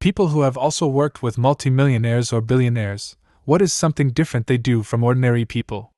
People who have also worked with multimillionaires or billionaires, what is something different they do from ordinary people?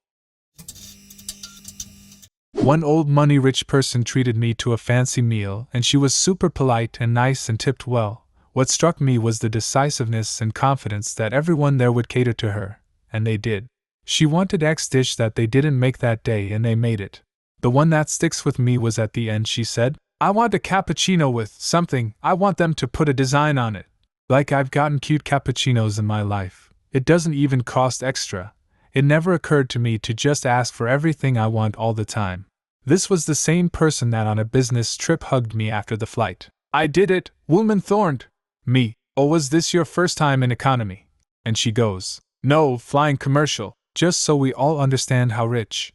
One old money-rich person treated me to a fancy meal, and she was super polite and nice and tipped well. What struck me was the decisiveness and confidence that everyone there would cater to her, and they did. She wanted X dish that they didn't make that day, and they made it. The one that sticks with me was at the end she said, "I want a cappuccino with something, I want them to put a design on it." Like I've gotten cute cappuccinos in my life. It doesn't even cost extra. It never occurred to me to just ask for everything I want all the time. This was the same person that on a business trip hugged me after the flight. "I did it, woman thorned." Me, "Oh, was this your first time in economy?" And she goes, "No, flying commercial," just so we all understand how rich.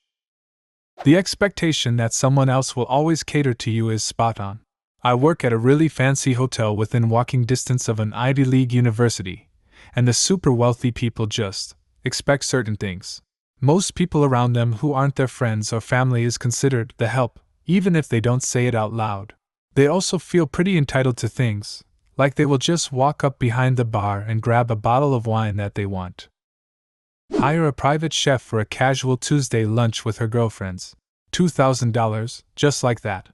The expectation that someone else will always cater to you is spot on. I work at a really fancy hotel within walking distance of an Ivy League university, and the super wealthy people just expect certain things. Most people around them who aren't their friends or family is considered the help, even if they don't say it out loud. They also feel pretty entitled to things, like they will just walk up behind the bar and grab a bottle of wine that they want. Hire a private chef for a casual Tuesday lunch with her girlfriends. $2,000, just like that.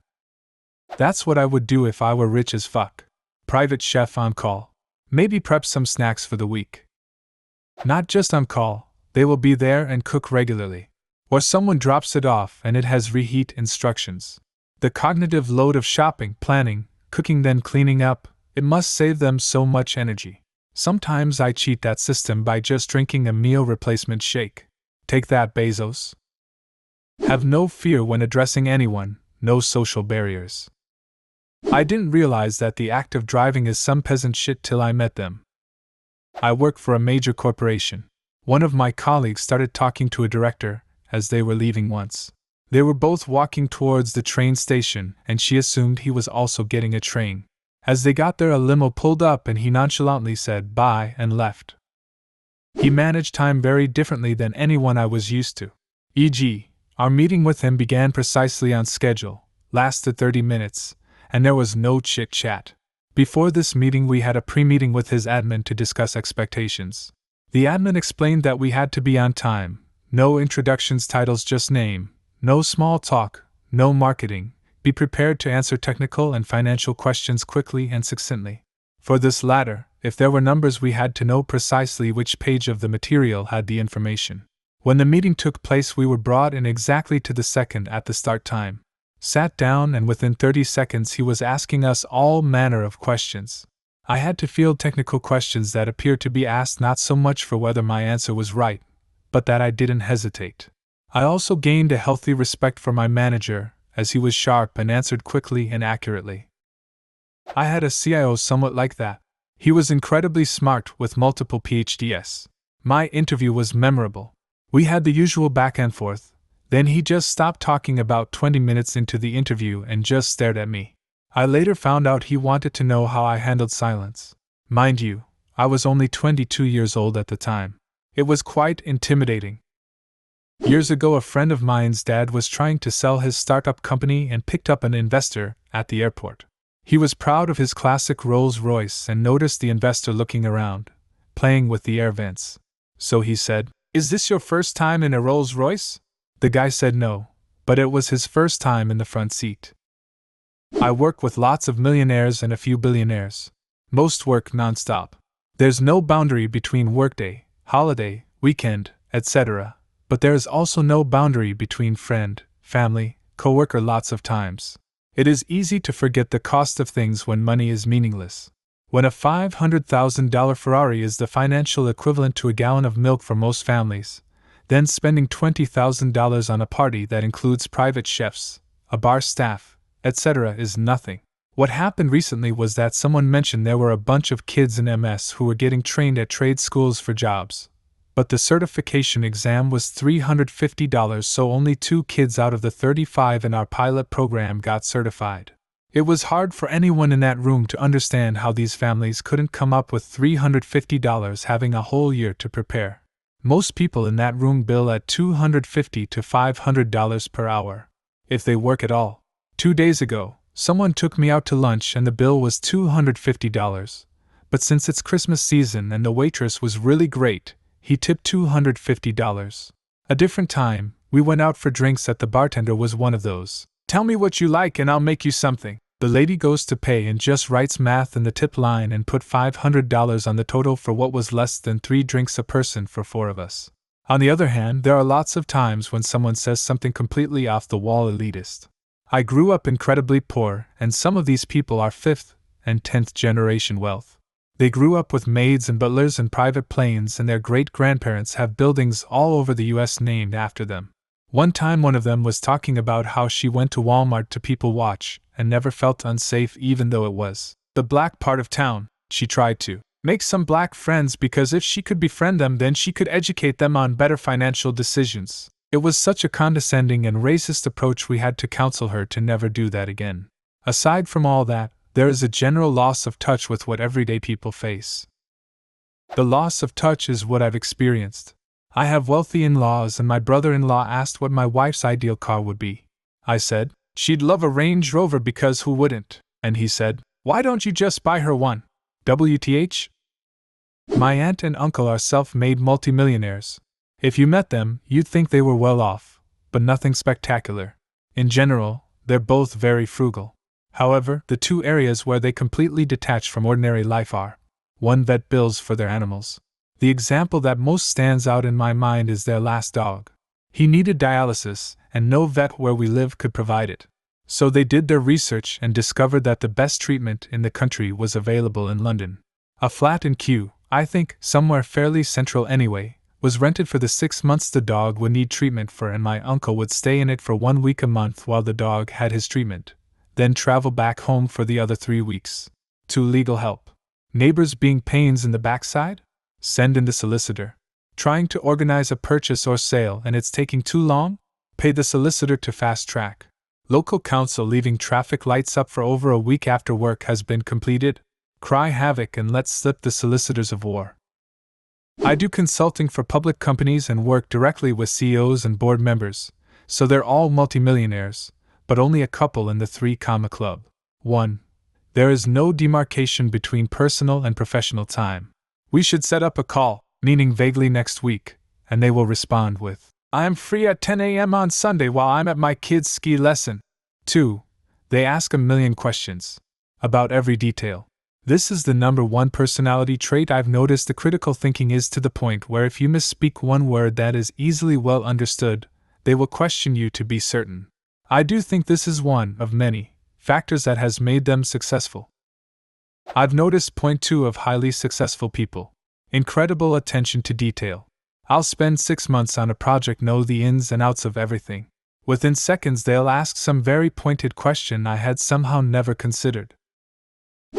That's what I would do if I were rich as fuck. Private chef on call. Maybe prep some snacks for the week. Not just on call, they will be there and cook regularly. Or someone drops it off and it has reheat instructions. The cognitive load of shopping, planning, cooking, then cleaning up, it must save them so much energy. Sometimes I cheat that system by just drinking a meal replacement shake. Take that, Bezos. Have no fear when addressing anyone, no social barriers. I didn't realize that the act of driving is some peasant shit till I met them. I work for a major corporation. One of my colleagues started talking to a director as they were leaving once. They were both walking towards the train station, and she assumed he was also getting a train. As they got there, a limo pulled up and he nonchalantly said bye and left. He managed time very differently than anyone I was used to. E.g., our meeting with him began precisely on schedule, lasted 30 minutes, and there was no chit-chat. Before this meeting we had a pre-meeting with his admin to discuss expectations. The admin explained that we had to be on time, no introductions, titles, just name, no small talk, no marketing, be prepared to answer technical and financial questions quickly and succinctly. For this latter, if there were numbers we had to know precisely which page of the material had the information. When the meeting took place we were brought in exactly to the second at the start time. Sat down and within 30 seconds he was asking us all manner of questions. I had to field technical questions that appeared to be asked not so much for whether my answer was right, but that I didn't hesitate. I also gained a healthy respect for my manager, as he was sharp and answered quickly and accurately. I had a CIO somewhat like that. He was incredibly smart with multiple PhDs. My interview was memorable. We had the usual back and forth, then he just stopped talking about 20 minutes into the interview and just stared at me. I later found out he wanted to know how I handled silence. Mind you, I was only 22 years old at the time. It was quite intimidating. Years ago, a friend of mine's dad was trying to sell his startup company and picked up an investor at the airport. He was proud of his classic Rolls-Royce and noticed the investor looking around, playing with the air vents. So he said, "Is this your first time in a Rolls-Royce?" The guy said no, but it was his first time in the front seat. I work with lots of millionaires and a few billionaires. Most work non-stop. There's no boundary between workday, holiday, weekend, etc., but there is also no boundary between friend, family, coworker. Lots of times it is easy to forget the cost of things when money is meaningless. When a $500,000 Ferrari is the financial equivalent to a gallon of milk for most families, then spending $20,000 on a party that includes private chefs, a bar staff, etc. is nothing. What happened recently was that someone mentioned there were a bunch of kids in MS who were getting trained at trade schools for jobs, but the certification exam was $350, so only 2 kids out of the 35 in our pilot program got certified. It was hard for anyone in that room to understand how these families couldn't come up with $350 having a whole year to prepare. Most people in that room bill at $250 to $500 per hour, if they work at all. 2 days ago, someone took me out to lunch and the bill was $250, but since it's Christmas season and the waitress was really great, he tipped $250. A different time, we went out for drinks and the bartender was one of those. Tell me what you like and I'll make you something. The lady goes to pay and just writes math in the tip line and put $500 on the total for what was less than 3 drinks a person for 4 of us. On the other hand, there are lots of times when someone says something completely off the wall elitist. I grew up incredibly poor, and some of these people are 5th and 10th generation wealth. They grew up with maids and butlers and private planes, and their great-grandparents have buildings all over the US named after them. One time one of them was talking about how she went to Walmart to people watch and never felt unsafe even though it was the black part of town. She tried to make some black friends because if she could befriend them then she could educate them on better financial decisions. It was such a condescending and racist approach we had to counsel her to never do that again. Aside from all that, there is a general loss of touch with what everyday people face. The loss of touch is what I've experienced. I have wealthy in-laws and my brother-in-law asked what my wife's ideal car would be. I said, she'd love a Range Rover because who wouldn't? And he said, why don't you just buy her one? WTH? My aunt and uncle are self-made multimillionaires. If you met them, you'd think they were well off, but nothing spectacular. In general, they're both very frugal. However, the 2 areas where they completely detach from ordinary life are: 1. Vet bills for their animals. The example that most stands out in my mind is their last dog. He needed dialysis, and no vet where we live could provide it. So they did their research and discovered that the best treatment in the country was available in London. A flat in Kew, I think, somewhere fairly central anyway, was rented for the 6 months the dog would need treatment for, and my uncle would stay in it for 1 week a month while the dog had his treatment, then travel back home for the other 3 weeks. 2. Legal help. Neighbors being pains in the backside? Send in the solicitor. Trying to organize a purchase or sale and it's taking too long? Pay the solicitor to fast track. Local council leaving traffic lights up for over a week after work has been completed? Cry havoc and let slip the solicitors of war. I do consulting for public companies and work directly with CEOs and board members, so they're all multimillionaires, but only a couple in the 3 Club. 1. There is no demarcation between personal and professional time. We should set up a call, meaning vaguely next week, and they will respond with, I am free at 10 a.m. on Sunday while I'm at my kid's ski lesson. 2. They ask a million questions. About every detail. This is the number 1 personality trait I've noticed. The critical thinking is to the point where if you misspeak one word that is easily well understood, they will question you to be certain. I do think this is one of many factors that has made them successful. I've noticed point 2 of highly successful people. Incredible attention to detail. I'll spend 6 months on a project, know the ins and outs of everything. Within seconds they'll ask some very pointed question I had somehow never considered.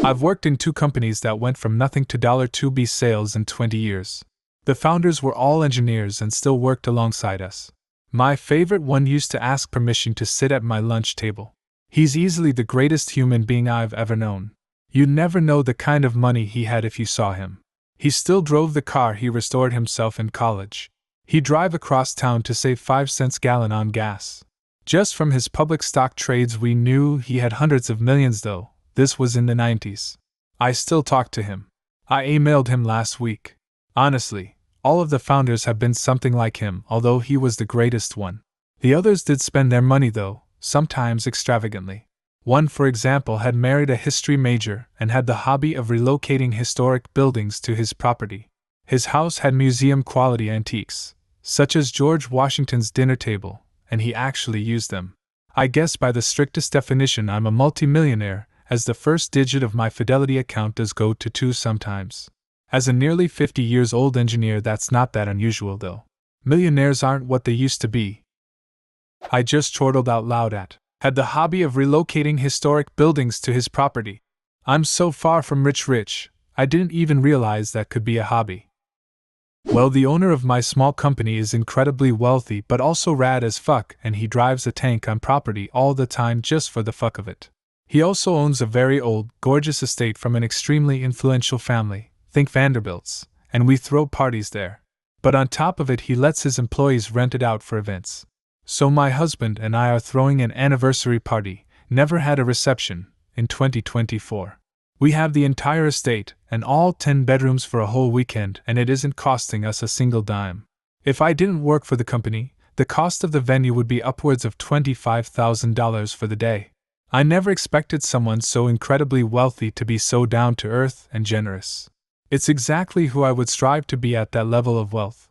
I've worked in 2 companies that went from nothing to $2B sales in 20 years. The founders were all engineers and still worked alongside us. My favorite one used to ask permission to sit at my lunch table. He's easily the greatest human being I've ever known. You'd never know the kind of money he had if you saw him. He still drove the car he restored himself in college. He'd drive across town to save 5 cents a gallon on gas. Just from his public stock trades we knew he had hundreds of millions though. This was in the 90s. I still talk to him. I emailed him last week. Honestly, all of the founders have been something like him, although he was the greatest one. The others did spend their money though, sometimes extravagantly. One, for example, had married a history major and had the hobby of relocating historic buildings to his property. His house had museum-quality antiques, such as George Washington's dinner table, and he actually used them. I guess by the strictest definition I'm a multimillionaire, as the first digit of my Fidelity account does go to 2 sometimes. As a nearly 50-years-old engineer, that's not that unusual though. Millionaires aren't what they used to be. I just chortled out loud at, had the hobby of relocating historic buildings to his property. I'm so far from rich, I didn't even realize that could be a hobby. Well, the owner of my small company is incredibly wealthy but also rad as fuck, and he drives a tank on property all the time just for the fuck of it. He also owns a very old, gorgeous estate from an extremely influential family, think Vanderbilts, and we throw parties there. But on top of it he lets his employees rent it out for events. So my husband and I are throwing an anniversary party, never had a reception, in 2024. We have the entire estate and all 10 bedrooms for a whole weekend, and it isn't costing us a single dime. If I didn't work for the company, the cost of the venue would be upwards of $25,000 for the day. I never expected someone so incredibly wealthy to be so down to earth and generous. It's exactly who I would strive to be at that level of wealth.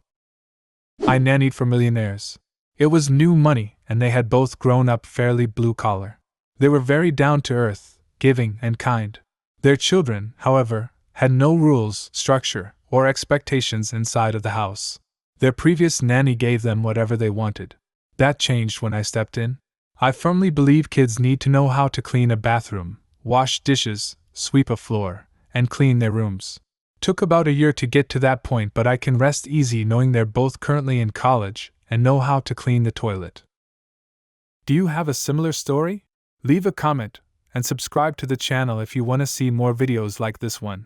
I nannied for millionaires. It was new money, and they had both grown up fairly blue collar. They were very down to earth, giving, and kind. Their children, however, had no rules, structure, or expectations inside of the house. Their previous nanny gave them whatever they wanted. That changed when I stepped in. I firmly believe kids need to know how to clean a bathroom, wash dishes, sweep a floor, and clean their rooms. Took about a year to get to that point, but I can rest easy knowing they're both currently in college and know how to clean the toilet. Do you have a similar story? Leave a comment and subscribe to the channel if you want to see more videos like this one.